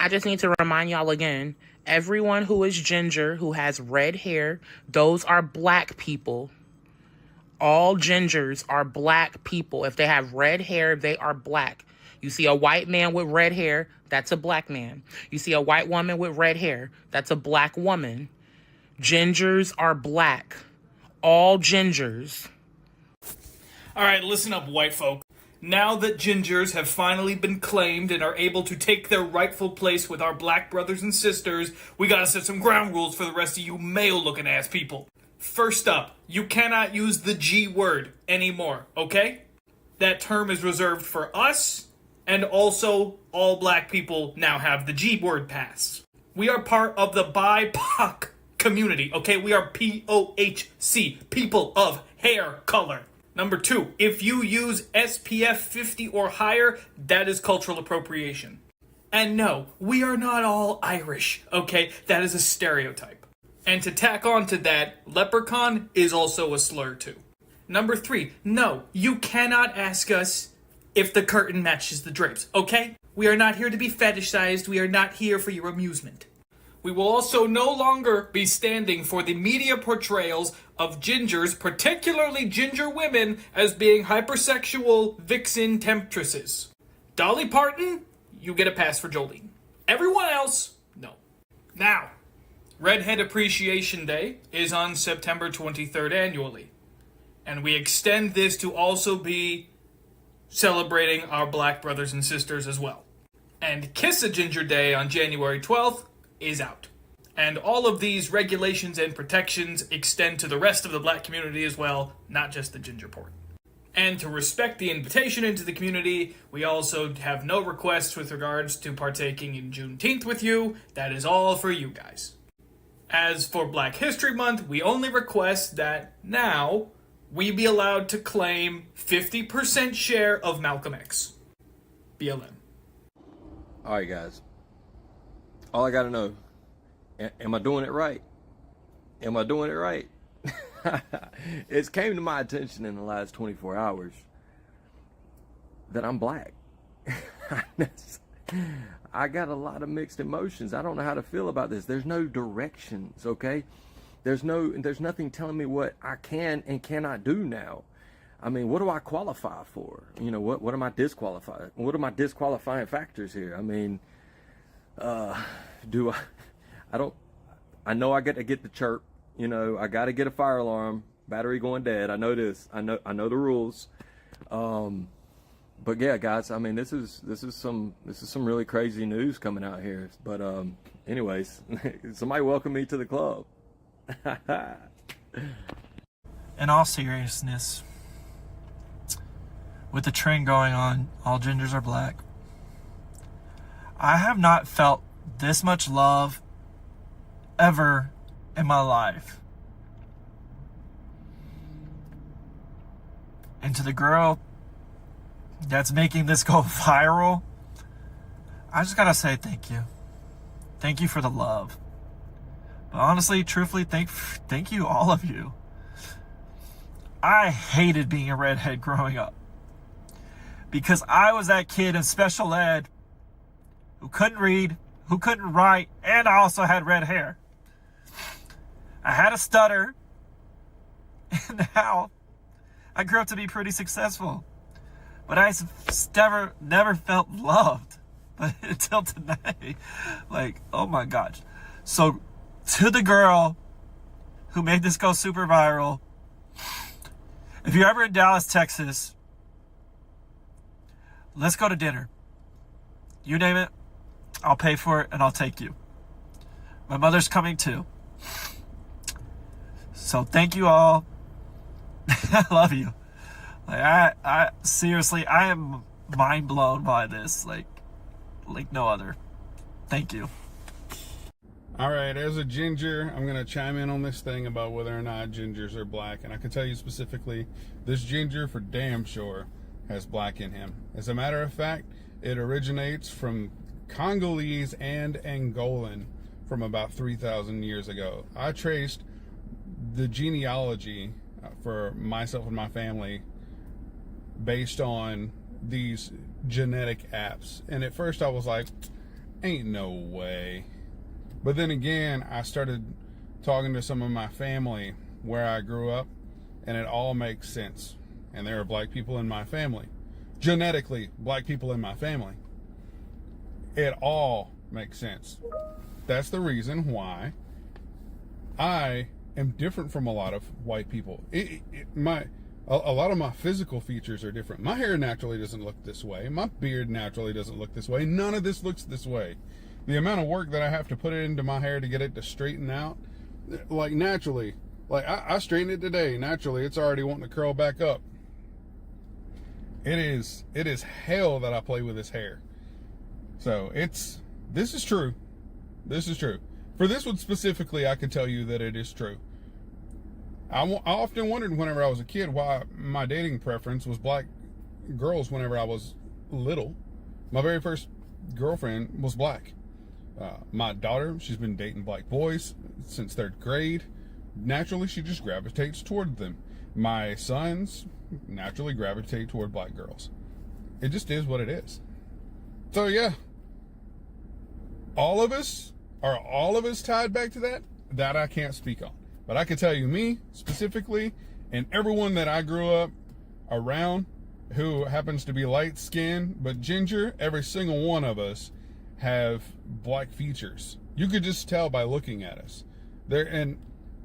I just need to remind y'all again, everyone who is ginger, who has red hair, those are black people. All gingers are black people. If they have red hair, they are black. You see a white man with red hair, that's a black man. You see a white woman with red hair, that's a black woman. Gingers are black. All gingers. All right, listen up, white folk. Now that gingers have finally been claimed and are able to take their rightful place with our black brothers and sisters, we gotta set some ground rules for the rest of you male-looking ass people. First up, you cannot use the G word anymore, okay? That term is reserved for us, and also all black people now have the G word pass. We are part of the BIPOC community, okay? We are POHC, people of hair color. Number 2, if you use SPF 50 or higher, that is cultural appropriation. And no, we are not all Irish, okay? That is a stereotype. And to tack on to that, leprechaun is also a slur too. Number 3, no, you cannot ask us if the curtain matches the drapes, okay? We are not here to be fetishized, we are not here for your amusement. We will also no longer be standing for the media portrayals of gingers, particularly ginger women, as being hypersexual vixen temptresses. Dolly Parton, you get a pass for Jolene. Everyone else, no. Now, Redhead Appreciation Day is on September 23rd annually. And we extend this to also be celebrating our black brothers and sisters as well. And Kiss a Ginger Day on January 12th is out. And all of these regulations and protections extend to the rest of the black community as well, not just the ginger port. And to respect the invitation into the community, we also have no requests with regards to partaking in Juneteenth with you. That is all for you guys. As for Black History Month, we only request that now we be allowed to claim 50% share of Malcolm X. BLM. All right, guys. All I gotta know, am I doing it right? Am I doing it right? It's came to my attention in the last 24 hours that I'm black. I got a lot of mixed emotions. I don't know how to feel about this. There's no directions, okay? There's nothing telling me what I can and cannot do now. I mean, what do I qualify for? You know, what am I disqualified? What are my disqualifying factors here? I mean, I know I got to get the chirp, you know, I got to get a fire alarm, battery going dead. I know this. I know the rules. But yeah, guys, I mean, this is some really crazy news coming out here. But anyways, somebody welcome me to the club. In all seriousness, with the trend going on, all gingers are black, I have not felt this much love ever in my life. And to the girl that's making this go viral, I just gotta say thank you. Thank you for the love. But honestly, truthfully, thank you, all of you. I hated being a redhead growing up, because I was that kid in special ed who couldn't read, who couldn't write, and I also had red hair. I had a stutter, and now I grew up to be pretty successful. But I never felt loved. But until tonight, like, oh my gosh. So, to the girl who made this go super viral, if you're ever in Dallas, Texas, let's go to dinner. You name it, I'll pay for it and I'll take you. My mother's coming too. So thank you all. I love you. Like I seriously, I am mind blown by this, like no other. Thank you. All right, as a ginger, I'm going to chime in on this thing about whether or not gingers are black. And I can tell you specifically, this ginger for damn sure has black in him. As a matter of fact, it originates from Congolese and Angolan from about 3,000 years ago. I traced the genealogy for myself and my family based on these genetic apps. And at first I was like, Ain't no way. But then again, I started talking to some of my family where I grew up, and it all makes sense. And there are black people in my family. Genetically, black people in my family. It all makes sense. That's the reason why I am different from a lot of white people. A lot of my physical features are different. My hair naturally doesn't look this way. My beard naturally doesn't look this way. None of this looks this way. The amount of work that I have to put into my hair to get it to straighten out, like naturally, like I straightened it today. Naturally, it's already wanting to curl back up. It is hell that I play with this hair. So this is true. This is true. For this one specifically, I can tell you that it is true. I often wondered whenever I was a kid why my dating preference was black girls whenever I was little. My very first girlfriend was black. My daughter, she's been dating black boys since 3rd grade. Naturally, she just gravitates toward them. My sons naturally gravitate toward black girls. It just is what it is. So yeah, all of us tied back to that? That I can't speak on. But I can tell you, me specifically, and everyone that I grew up around who happens to be light skinned but ginger, every single one of us have black features. You could just tell by looking at us. And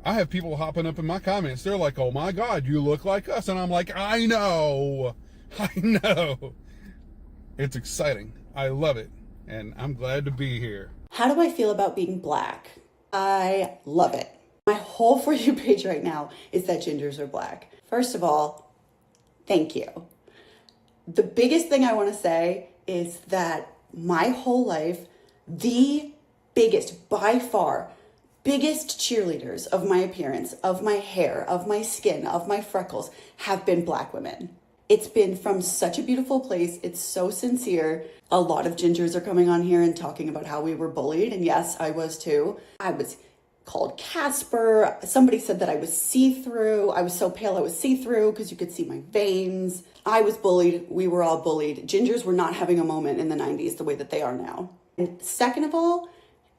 I have people hopping up in my comments. They're like, "Oh my God, you look like us." And I'm like, I know. It's exciting. I love it. And I'm glad to be here. How do I feel about being black? I love it. My whole For You page right now is that gingers are black. First of all, thank you. The biggest thing I want to say is that my whole life, the biggest, by far, biggest cheerleaders of my appearance, of my hair, of my skin, of my freckles have been black women. It's been from such a beautiful place. It's so sincere. A lot of gingers are coming on here and talking about how we were bullied. And yes, I was too. I was called Casper. Somebody said that I was see-through. I was so pale I was see-through because you could see my veins. I was bullied. We were all bullied. Gingers were not having a moment in the 90s the way that they are now. And second of all,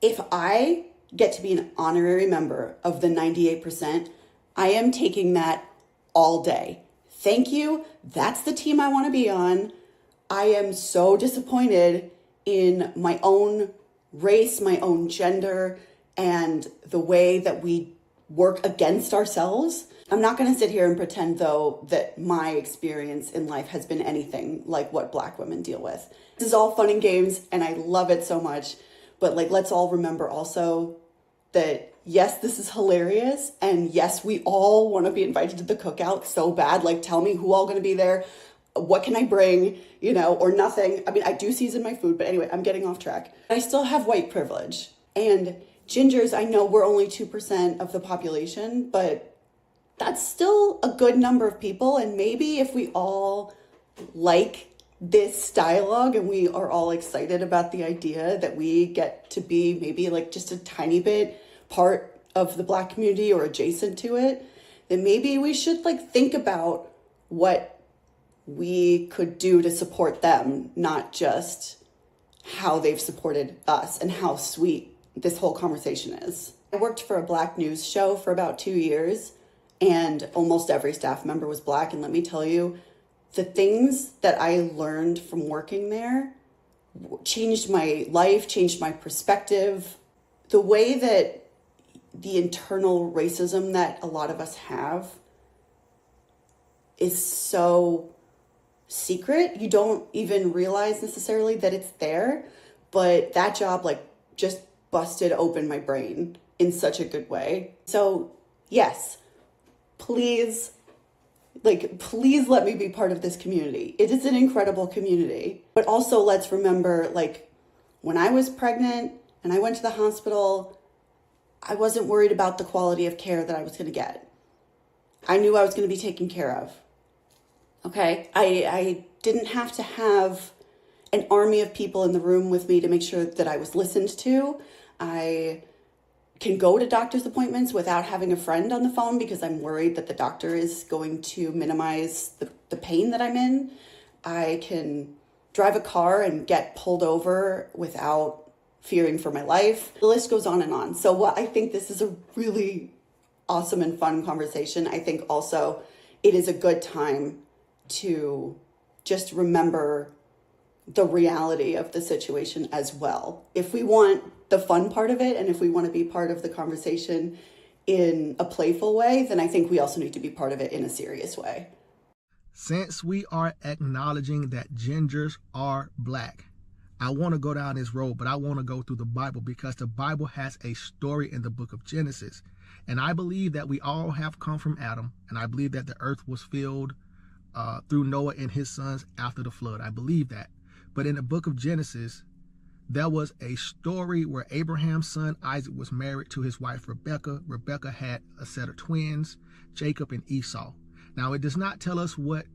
if I get to be an honorary member of the 98%, I am taking that all day. Thank you. That's the team I want to be on. I am so disappointed in my own race, my own gender, and the way that we work against ourselves. I'm not going to sit here and pretend, though, that my experience in life has been anything like what black women deal with. This is all fun and games, and I love it so much. But let's all remember also that, yes, this is hilarious. And yes, we all want to be invited to the cookout so bad. Tell me who all going to be there. What can I bring, or nothing. I mean, I do season my food, but anyway, I'm getting off track. I still have white privilege. And gingers, I know we're only 2% of the population, but that's still a good number of people. And maybe if we all like this dialogue and we are all excited about the idea that we get to be maybe just a tiny bit part of the black community or adjacent to it, then maybe we should think about what we could do to support them, not just how they've supported us and how sweet this whole conversation is. I worked for a black news show for about 2 years, and almost every staff member was black. And let me tell you, the things that I learned from working there changed my life, changed my perspective. The way that the internal racism that a lot of us have is so secret. You don't even realize necessarily that it's there, but that job just busted open my brain in such a good way. So yes, please let me be part of this community. It is an incredible community. But also let's remember, when I was pregnant and I went to the hospital, I wasn't worried about the quality of care that I was going to get. I knew I was going to be taken care of. Okay? I didn't have to have an army of people in the room with me to make sure that I was listened to. I can go to doctor's appointments without having a friend on the phone because I'm worried that the doctor is going to minimize the pain that I'm in. I can drive a car and get pulled over without fearing for my life. The list goes on and on. So what I think this is a really awesome and fun conversation. I think also it is a good time to just remember the reality of the situation as well. If we want the fun part of it, and if we want to be part of the conversation in a playful way, then I think we also need to be part of it in a serious way. Since we are acknowledging that gingers are black, I want to go down this road, but I want to go through the Bible, because the Bible has a story in the book of Genesis. And I believe that we all have come from Adam, and I believe that the earth was filled through Noah and his sons after the flood. I believe that. But in the book of Genesis, there was a story where Abraham's son Isaac was married to his wife Rebekah. Rebekah had a set of twins, Jacob and Esau. Now, it does not tell us what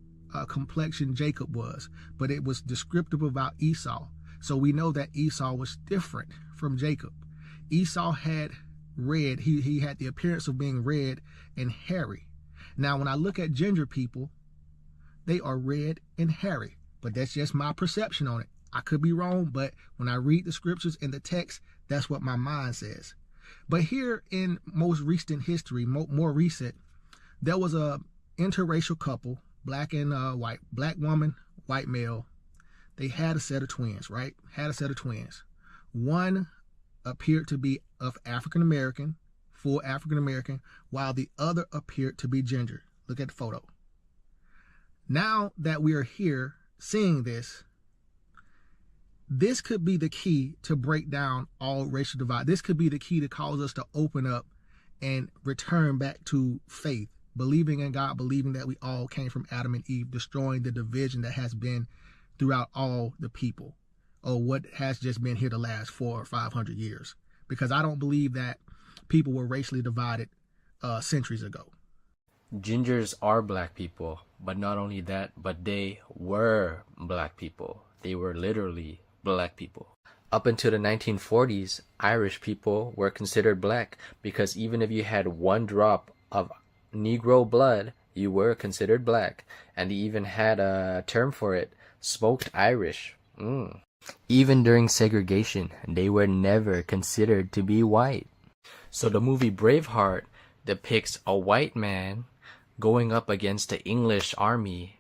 complexion Jacob was, but it was descriptive about Esau. So we know that Esau was different from Jacob. Esau had red. He had the appearance of being red and hairy. Now, when I look at ginger people, they are red and hairy, but that's just my perception on it. I could be wrong, but when I read the scriptures in the text, that's what my mind says. But here in most recent history, more recent, there was a interracial couple, black and white, black woman, white male. They had a set of twins, right? Had a set of twins. One appeared to be of African American, full African American, while the other appeared to be ginger. Look at the photo. Now that we are here seeing this, this could be the key to break down all racial divide. This could be the key to cause us to open up and return back to faith, believing in God, believing that we all came from Adam and Eve, destroying the division that has been throughout all the people, or what has just been here the last 400 or 500 years. Because I don't believe that people were racially divided centuries ago. Gingers are black people, but not only that, but they were black people. They were literally black people. Up until the 1940s, Irish people were considered black, because even if you had one drop of Negro blood, you were considered black. And they even had a term for it, smoked Irish. Even during segregation, they were never considered to be white. So the movie Braveheart depicts a white man going up against the English army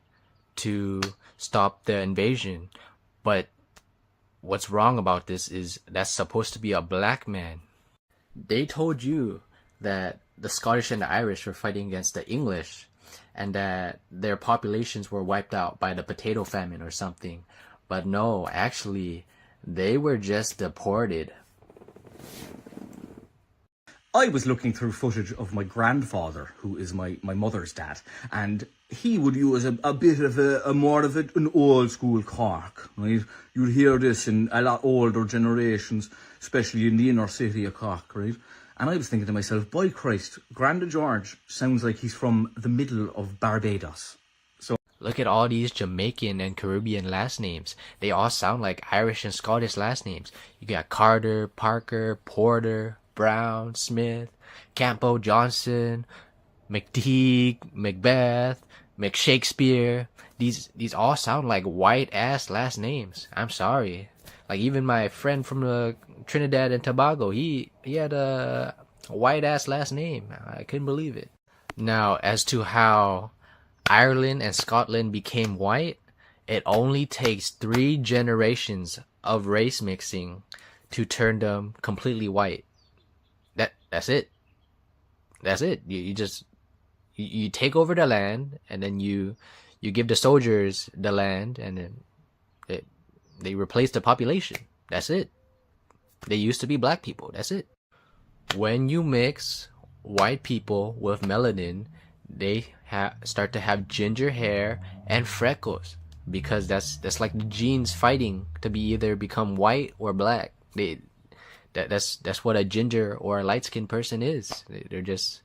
to stop the invasion. But what's wrong about this is that's supposed to be a black man. They told you that the Scottish and the Irish were fighting against the English, and that their populations were wiped out by the potato famine or something. But no, actually, they were just deported. I was looking through footage of my grandfather, who is my mother's dad, and he would use a bit of an old school Cork, right? You'd hear this in a lot older generations, especially in the inner city of Cork, right? And I was thinking to myself, by Christ, Granda George sounds like he's from the middle of Barbados. So look at all these Jamaican and Caribbean last names. They all sound like Irish and Scottish last names. You got Carter, Parker, Porter, Brown, Smith, Campo, Johnson, McTeague, Macbeth, McShakespeare. These all sound like white ass last names. I'm sorry. Like even my friend from the Trinidad and Tobago, he had a white ass last name. I couldn't believe it. Now, as to how Ireland and Scotland became white, it only takes 3 generations of race mixing to turn them completely white. That's it. That's it. You take over the land, and then you give the soldiers the land, and then they replace the population. That's it. They used to be black people. That's it. When you mix white people with melanin, they start to have ginger hair and freckles, because that's like the genes fighting to be either become white or black. That's what a ginger or a light-skinned person is. They're just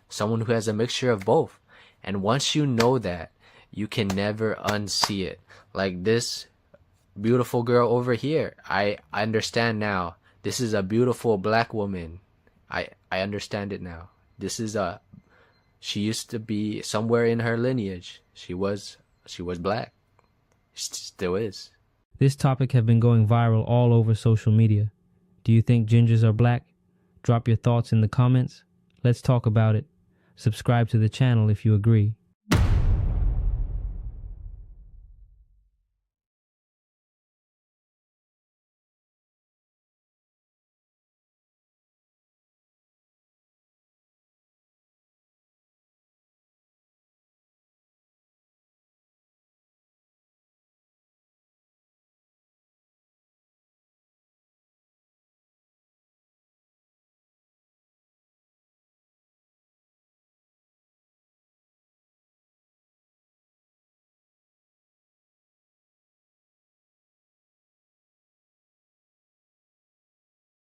someone who has a mixture of both. And once you know that, you can never unsee it. Like this beautiful girl over here, I understand now. This is a beautiful black woman. I understand it now. She used to be somewhere in her lineage. She was black. She still is. This topic has been going viral all over social media. Do you think gingers are black? Drop your thoughts in the comments. Let's talk about it. Subscribe to the channel if you agree.